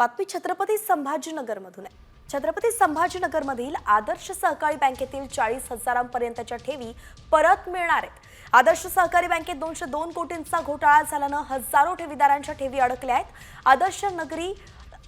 बातमी छत्रपती संभाजीनगरमधून आहे। छत्रपती संभाजीनगरमधील आदर्श सहकारी बँकेतील 40,000पर्यंतच्या ठेवी परत मिळणार आहेत। आदर्श सहकारी बँकेत 202 कोटींचा घोटाळा झाल्यानं हजारो ठेवीदारांच्या ठेवी अडकल्या आहेत।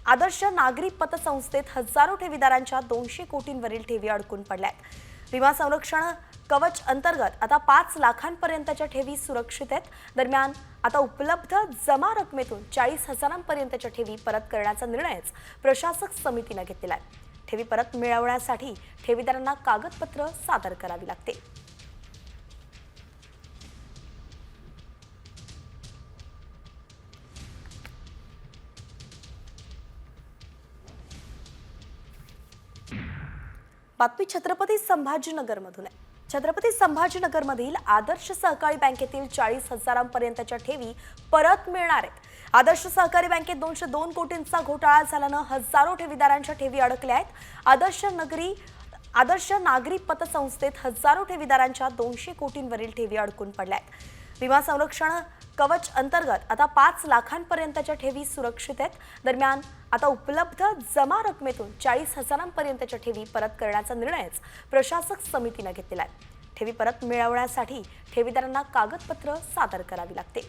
आदर्श नागरी पतसंस्थेत हजारो ठेवीदारांच्या 200 कोटींवरील ठेवी अडकून पडल्या आहेत। विमा संरक्षण कवच अंतर्गत आता 5 लाखांपर्यंतच्या ठेवी सुरक्षित आहेत। दरम्यान आता उपलब्ध जमा रकमेतून 40,000पर्यंतच्या ठेवी परत करण्याचा निर्णयच प्रशासक समितीने घेतला आहे। ठेवी परत मिळवण्यासाठी ठेवीदारांना कागदपत्र सादर करावी लागतील। बातमी छत्रपती संभाजीनगरमधून आहे। छत्रपती संभाजीनगरमधील आदर्श सहकारी बँकेतील 40,000पर्यंतच्या ठेवी परत मिळणार आहेत। आदर्श सहकारी बँकेत 202 कोटींचा घोटाळा झाल्यानं हजारो ठेवीदारांच्या ठेवी अडकल्या आहेत। आदर्श नागरी पतसंस्थेत हजारो ठेवीदारांच्या 200 कोटींवरील ठेवी अडकून पडल्या आहेत। विमा संरक्षण कवच अंतर्गत आता 5 लाखांपर्यंतच्या ठेवी सुरक्षित आहेत। दरम्यान आता उपलब्ध जमा रकमेतून 40,000पर्यंतच्या ठेवी परत करण्याचा निर्णयच प्रशासक समितीने घेतला आहे। ठेवी परत मिळवण्यासाठी ठेवीदारांना कागदपत्र सादर करावी लागतील।